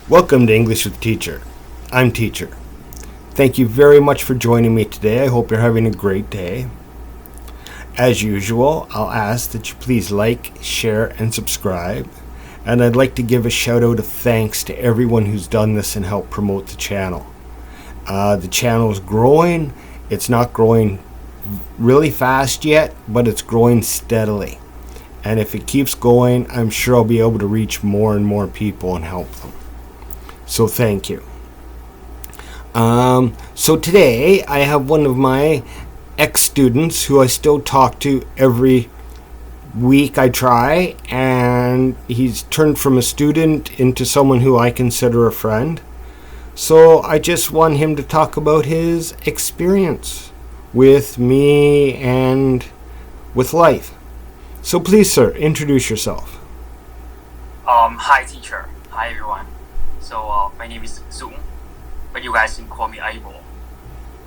Welcome to English with Teacher. I'm Teacher. Thank you very much for joining me today. I hope you're having a great day. As usual, I'll ask that you please like, share, and subscribe. And I'd like to give a shout out of thanks to everyone who's done this and helped promote the channel. The channel is growing. It's not growing really fast yet, but it's growing steadily. And if it keeps going, I'm sure I'll be able to reach more and more people and help them. So thank you. So today I have one of my ex-students who I still talk to every week I try, and he's turned from a student into someone who I consider a friend. So I just want him to talk about his experience with me and with life. So please, sir, introduce yourself. Hi teacher. Hi everyone. So my name is Zoom, but you guys can call me Abel.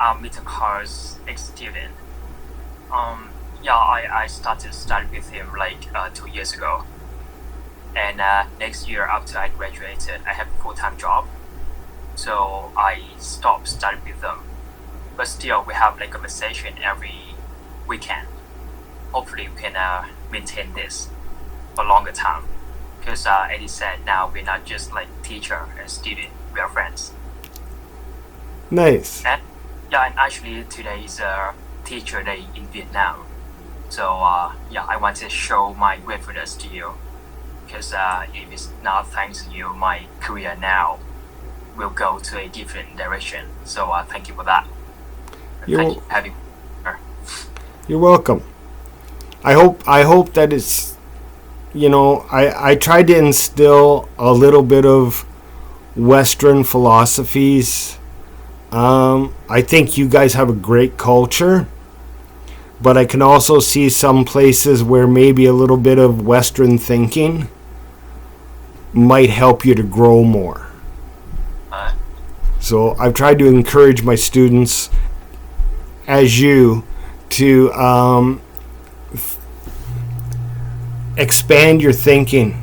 I'm Mr. Carr's ex-student. I started studying with him like 2 years ago. And next year after I graduated, I have a full-time job. So I stopped studying with them. But still, we have like a conversation every weekend. Hopefully we can maintain this for a longer time. Because as he said, now we're not just like teacher and student, we are friends. Nice. And actually today is Teacher Day in Vietnam. So I want to show my gratefulness to you. Because if it's not thanks to you, my career now will go to a different direction. So thank you for that. Thank you for having me. You're welcome. I hope that it's, I tried to instill a little bit of Western philosophies. I think you guys have a great culture, but I can also see some places where maybe a little bit of Western thinking might help you to grow more. So I've tried to encourage my students, as you, to expand your thinking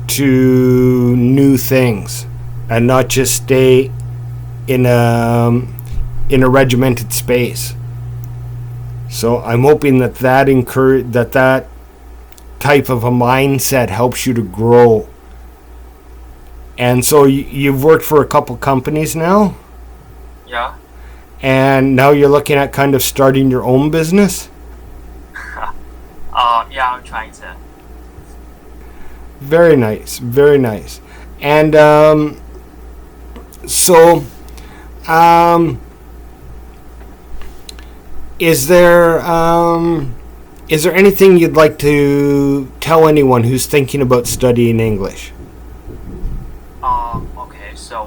to new things and not just stay in a regimented space. So I'm hoping that that type of a mindset helps you to grow. And so you've worked for a couple companies now? Yeah. And now you're looking at kind of starting your own business? I'm trying to. Very nice, very nice. And is there anything you'd like to tell anyone who's thinking about studying English? Okay. So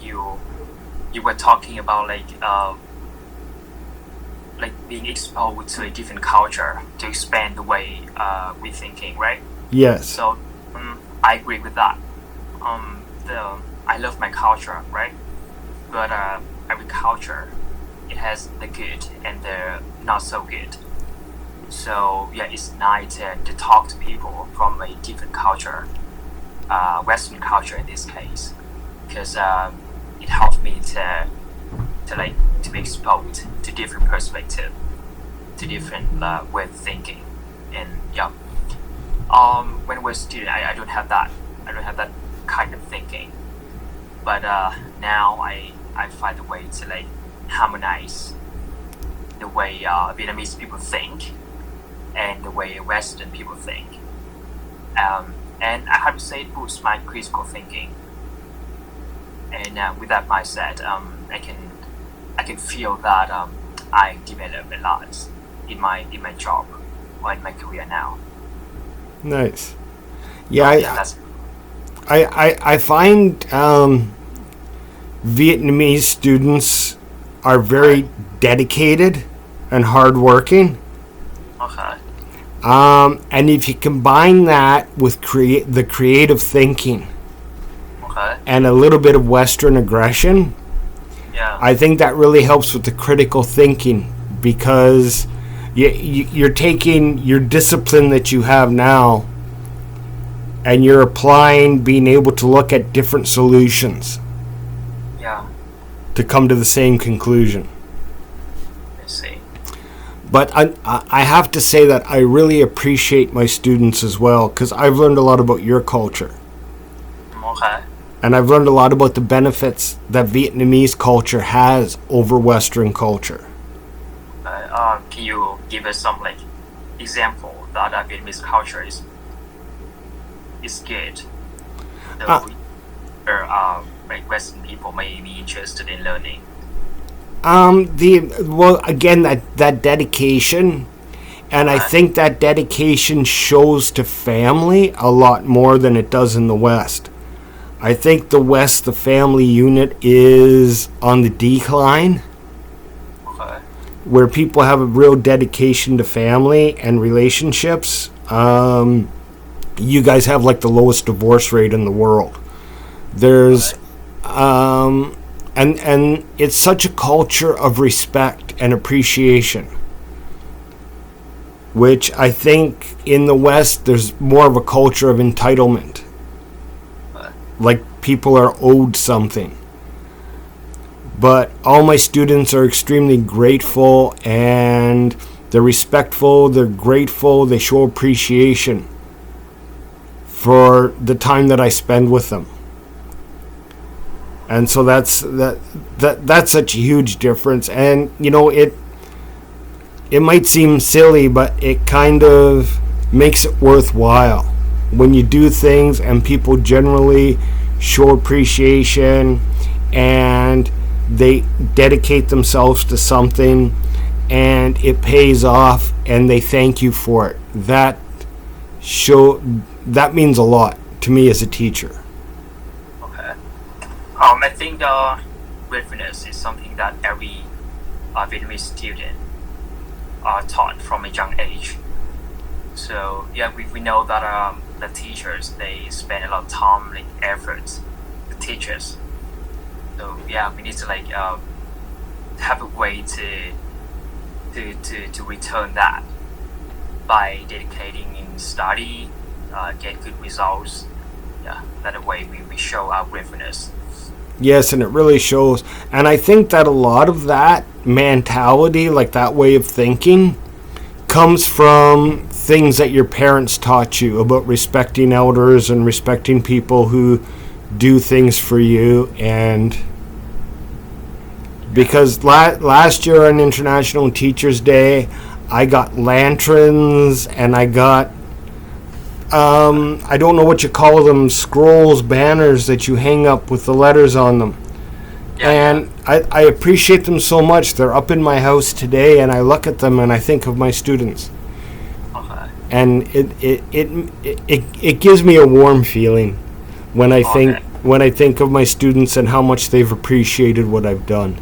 you were talking about like being exposed to a different culture to expand the way we're thinking, right? Yes. So I agree with that. I love my culture, right? But every culture, it has the good and the not so good. So it's nice to talk to people from a different culture, Western culture in this case, because it helps me to be exposed to different perspective, to different way of thinking, and when we're student, I don't have that. I don't have that kind of thinking. But now I find a way to like harmonize the way Vietnamese people think and the way Western people think. And I have to say it boosts my critical thinking. And with that mindset, I can feel that I develop a lot in my job or in my career now. Nice. I find Vietnamese students are very dedicated and hardworking. Okay. And if you combine that with the creative thinking, Okay. and a little bit of Western aggression, Yeah. I think that really helps with the critical thinking, because you're taking your discipline that you have now and you're applying being able to look at different solutions Yeah, to come to the same conclusion. I see. But I have to say that I really appreciate my students as well, because I've learned a lot about your culture. Okay. And I've learned a lot about the benefits that Vietnamese culture has over Western culture. Can you give us some like example that Vietnamese culture is good? So like Western people may be interested in learning. Again, that dedication, and I think that dedication shows to family a lot more than it does in the West. I think the West, the family unit is on the decline, Okay. where people have a real dedication to family and relationships. You guys have like the lowest divorce rate in the world. There's, and it's such a culture of respect and appreciation, which I think in the West there's more of a culture of entitlement. Like people are owed something. But all my students are extremely grateful, and they're respectful, they're grateful, they show appreciation for the time that I spend with them. And so that's such a huge difference. And you know, it might seem silly, but it kind of makes it worthwhile when you do things and people generally show appreciation and they dedicate themselves to something and it pays off and they thank you for it. That means a lot to me as a teacher. Okay. I think gratefulness is something that every Vietnamese student are taught from a young age. So yeah, we know that the teachers, they spend a lot of time, like effort to teach us. So yeah, we need to like have a way to return that by dedicating in study, get good results. Yeah, that way we show our gratefulness. Yes, and it really shows. And I think that a lot of that mentality, like that way of thinking, comes from things that your parents taught you about respecting elders and respecting people who do things for you. And because last year on International Teachers Day, I got lanterns and I got I don't know what you call them, scrolls, banners that you hang up with the letters on them. Yeah, and I appreciate them so much. They're up in my house today, and I look at them and I think of my students. Okay. And it gives me a warm feeling when I think of my students and how much they've appreciated what I've done.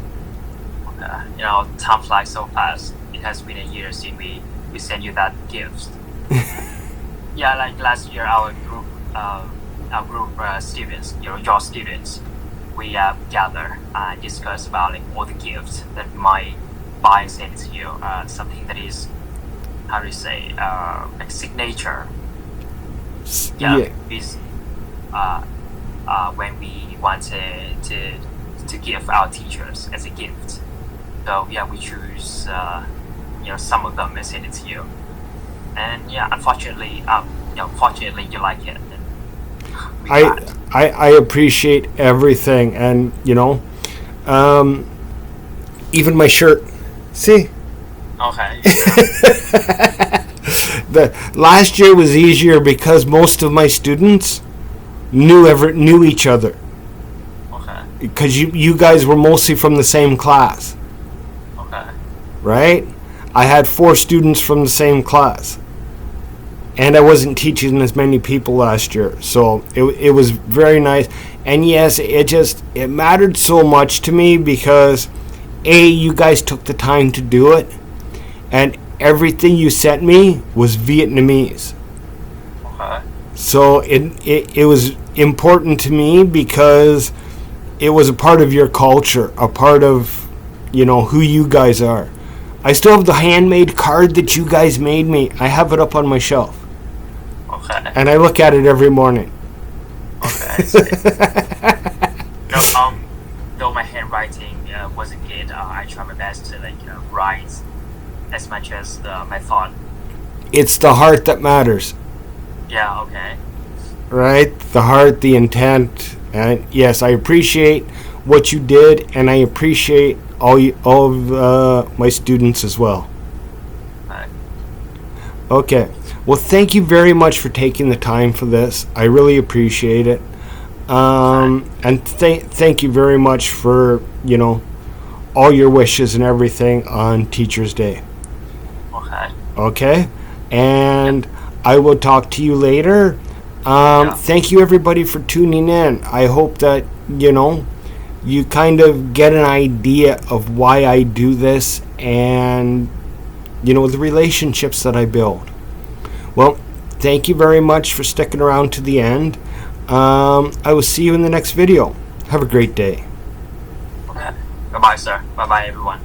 You know, time flies so fast. It has been a year since we sent you that gift. Yeah, like last year, our group students, your students, we gather and discuss about like all the gifts that we might buy and send to you. Something that is, how do you say, like signature. Yeah. Is when we want to give our teachers as a gift. So yeah, we choose some of them and send it to you. And yeah, unfortunately, fortunately you like it. I appreciate everything, and even my shirt. See? Okay. The last year was easier because most of my students knew each other. Okay. Because you guys were mostly from the same class. Okay. Right? I had 4 students from the same class. And I wasn't teaching as many people last year. So it was very nice. And yes, it mattered so much to me because you guys took the time to do it. And everything you sent me was Vietnamese. Okay. So it was important to me because it was a part of your culture, a part of, who you guys are. I still have the handmade card that you guys made me. I have it up on my shelf. Okay. And I look at it every morning. Okay. I see. No, though my handwriting wasn't good, I try my best to write as much as my thought. It's the heart that matters, Yeah. Okay. right? The heart, the intent. And yes, I appreciate what you did, and I appreciate all of my students as well. Okay. Okay. Well, thank you very much for taking the time for this. I really appreciate it. And thank you very much for, all your wishes and everything on Teacher's Day. Okay. Okay? And I will talk to you later. Thank you, everybody, for tuning in. I hope that, you kind of get an idea of why I do this and, the relationships that I build. Well, thank you very much for sticking around to the end. I will see you in the next video. Have a great day. Okay. Bye-bye, sir. Bye-bye, everyone.